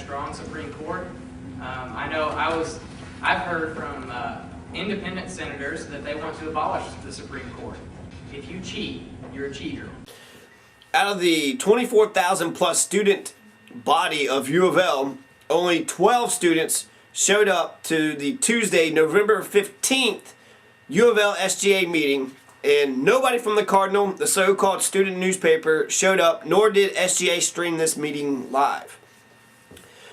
strong Supreme Court. I've heard from independent senators that they want to abolish the Supreme Court. If you cheat, you're a cheater. Out of the 24,000 plus student body of U of L, only 12 students showed up to the Tuesday, November 15th U of L SGA meeting, and nobody from the Cardinal, the so-called student newspaper, showed up, nor did SGA stream this meeting live.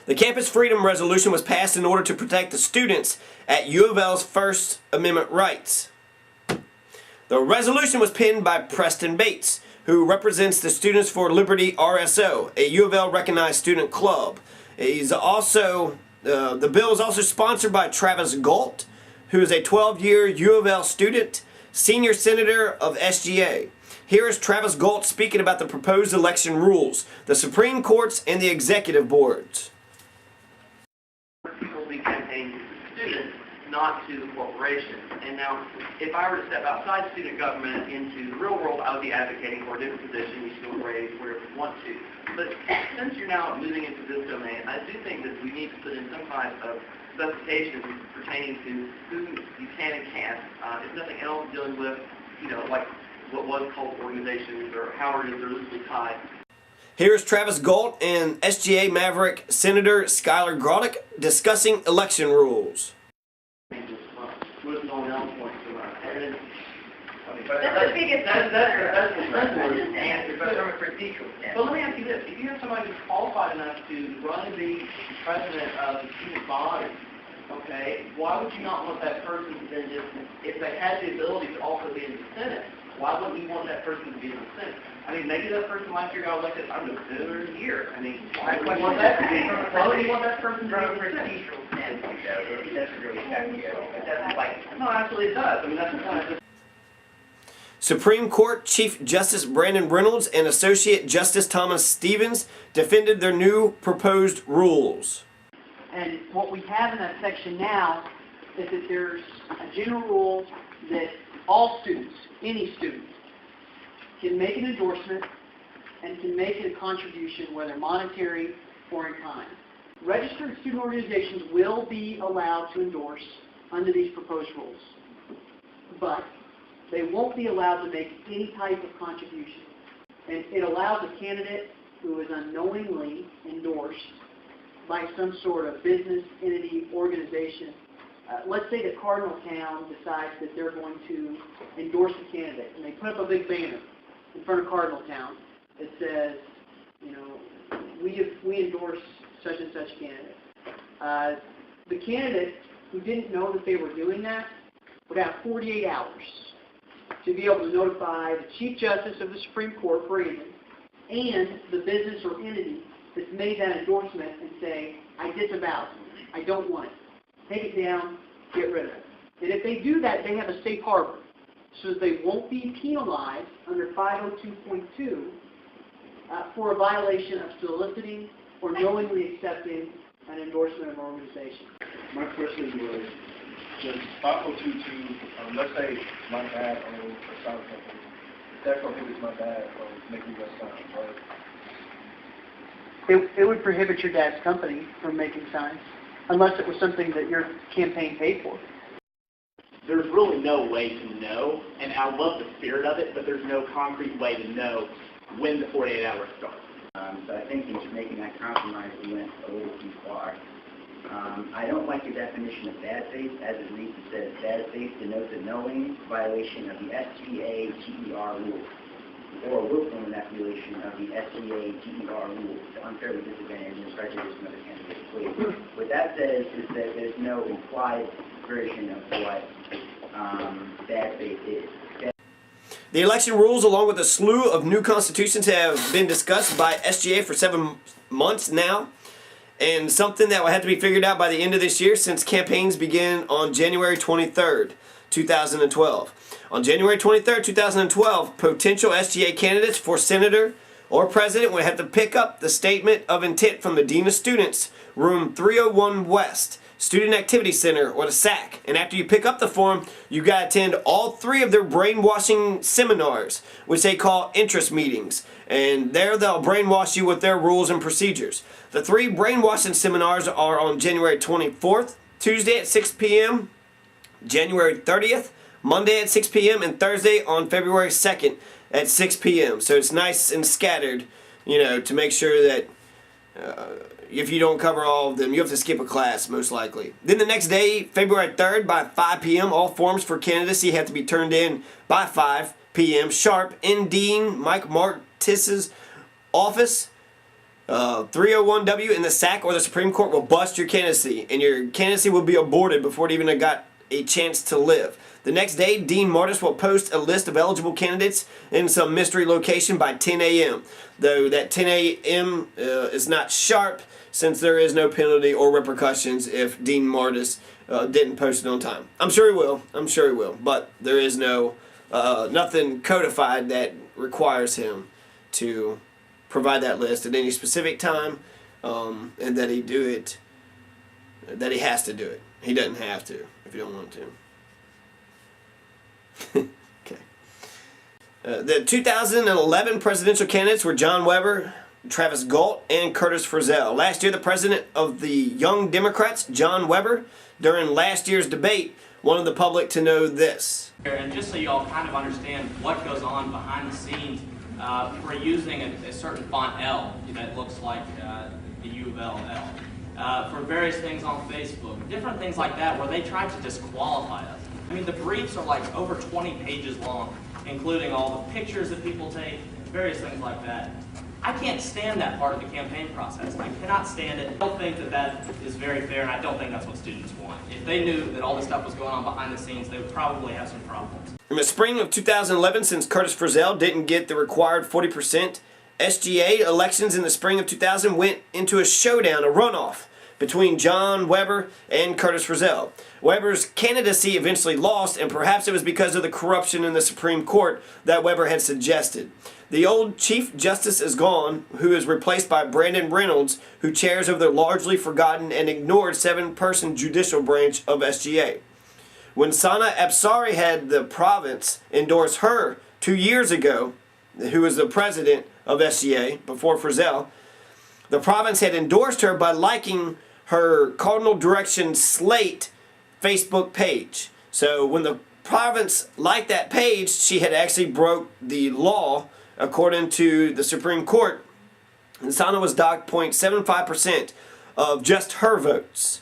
The Campus Freedom Resolution was passed in order to protect the students at U of L's First Amendment rights. The resolution was penned by Preston Bates, who represents the Students for Liberty RSO, a U of L recognized student club. The bill is also sponsored by Travis Galt, who is a 12-year U of L student, senior senator of SGA. Here is Travis Galt speaking about the proposed election rules, the Supreme Courts, and the executive boards. People be campaigning to students, not to corporations. And now, if I were to step outside student government into the real world, I would be advocating for a different position. You should raise wherever you want to. But since you're now moving into this domain, I do think that we need to put in some kind of specifications pertaining to who you can and can't. If nothing else, dealing with, like what was called organizations or how it is they're loosely tied. Here's Travis Galt and SGA Maverick Senator Skylar Grodick discussing election rules. That's the biggest. That's the answer. But let me ask you this: if you have somebody who's qualified enough to run the president of the student body, okay, why would you not want that person to then just, if they had the ability to also be in the Senate, why wouldn't you want that person to be in the Senate? I mean, maybe that person last year got elected, I don't know, senator of the year. I mean, why would you want that to be? Why would you want that person to be in the Senate? No, actually it does. I mean, that's the point. Supreme Court Chief Justice Brandon Reynolds and Associate Justice Thomas Stevens defended their new proposed rules. And what we have in that section now is that there's a general rule that all students, any student, can make an endorsement and can make a contribution, whether monetary or in kind. Registered student organizations will be allowed to endorse under these proposed rules, but they won't be allowed to make any type of contribution. And it allows a candidate who is unknowingly endorsed by some sort of business, entity, organization. Let's say the Cardinal Town decides that they're going to endorse a candidate, and they put up a big banner in front of Cardinal Town that says, we endorse such and such candidate. The candidate who didn't know that they were doing that would have 48 hours to be able to notify the Chief Justice of the Supreme Court, Brandon, and the business or entity that's made that endorsement and say, I disavow it. I don't want it. Take it down, get rid of it. And if they do that, they have a safe harbor, so that they won't be penalized under 502.2 for a violation of soliciting or knowingly accepting an endorsement of an organization. My question was, does 5022, let's say my dad owns a sign company, that prohibits my dad from making that sign, right? It would prohibit your dad's company from making signs, unless it was something that your campaign paid for. There's really no way to know, and I love the spirit of it, but there's no concrete way to know when the 48 hours start. So I think in making that compromise, we went a little too far. I don't like the definition of bad faith. As it reads, it says bad faith denotes a knowing violation of the SGA TER rules, or willful manipulation of the SGA TER rules to unfairly disadvantage and prejudice another candidate. What that says is that there's no implied version of what bad faith is. The election rules, along with a slew of new constitutions, have been discussed by SGA for 7 months now, and something that will have to be figured out by the end of this year, since campaigns begin on January 23rd, 2012. On January 23rd, 2012, potential SGA candidates for senator or president will have to pick up the statement of intent from the Dean of Students, room 301 West, Student Activity Center, or the SAC. And after you pick up the form, you got to attend all 3 of their brainwashing seminars, which they call interest meetings. And there they'll brainwash you with their rules and procedures. The 3 brainwashing seminars are on January 24th, Tuesday at 6 p.m., January 30th, Monday at 6 p.m., and Thursday on February 2nd at 6 p.m. So it's nice and scattered, to make sure that if you don't cover all of them, you have to skip a class, most likely. Then the next day, February 3rd, by 5 p.m., all forms for candidacy have to be turned in by 5 p.m. sharp in Dean Mike Martis's office. 301W in the SAC or the Supreme Court will bust your candidacy, and your candidacy will be aborted before it even got a chance to live. The next day, Dean Martis will post a list of eligible candidates in some mystery location by 10 a.m., though that 10 a.m. Is not sharp, since there is no penalty or repercussions if Dean Martis didn't post it on time. I'm sure he will, but there is no nothing codified that requires him to provide that list at any specific time, and that he do it, that he has to do it. He doesn't have to if you don't want to. Okay. The 2011 presidential candidates were John Weber, Travis Galt, and Curtis Frizzell. Last year, the president of the Young Democrats, John Weber, during last year's debate, wanted the public to know this. And just so you all kind of understand what goes on behind the scenes, we're using a certain font L that looks like the U of L L for various things on Facebook, different things like that, where they try to disqualify us. I mean, the briefs are like over 20 pages long, including all the pictures that people take, various things like that. I can't stand that part of the campaign process. I cannot stand it. I don't think that that is very fair, and I don't think that's what students want. If they knew that all this stuff was going on behind the scenes, they would probably have some problems. In the spring of 2011, since Curtis Frizzell didn't get the required 40%, SGA elections in the spring of 2000 went into a showdown, a runoff, between John Weber and Curtis Frizzell. Weber's candidacy eventually lost, and perhaps it was because of the corruption in the Supreme Court that Weber had suggested. The old Chief Justice is gone, who is replaced by Brandon Reynolds, who chairs over the largely forgotten and ignored 7-person judicial branch of SGA. When Sana Absari had the province endorse her 2 years ago, who was the president of SGA before Frizzell, the province had endorsed her by liking her Cardinal Direction Slate Facebook page. So when the province liked that page, she had actually broke the law according to the Supreme Court. And Sana was docked 0.75% of just her votes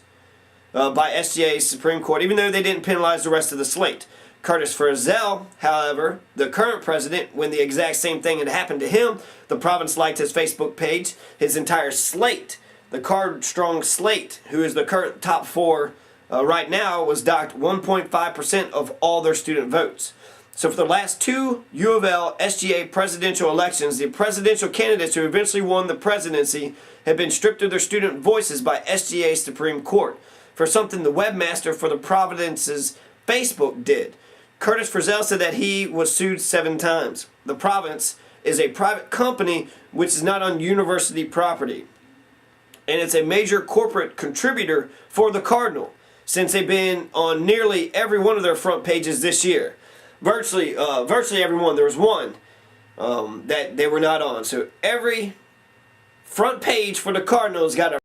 by SGA's Supreme Court, even though they didn't penalize the rest of the slate. Curtis Frizzell, however, the current president, when the exact same thing had happened to him, the province liked his Facebook page, his entire slate. The Card Strong slate, who is the current top 4 right now, was docked 1.5% of all their student votes. So for the last 2 U of L SGA presidential elections, the presidential candidates who eventually won the presidency have been stripped of their student voices by SGA's Supreme Court for something the webmaster for the province's Facebook did. Curtis Frizzell said that he was sued 7 times. The province is a private company which is not on university property, and it's a major corporate contributor for the Cardinal, since they've been on nearly every one of their front pages this year. Virtually every one. There was one that they were not on. So every front page for the Cardinals got a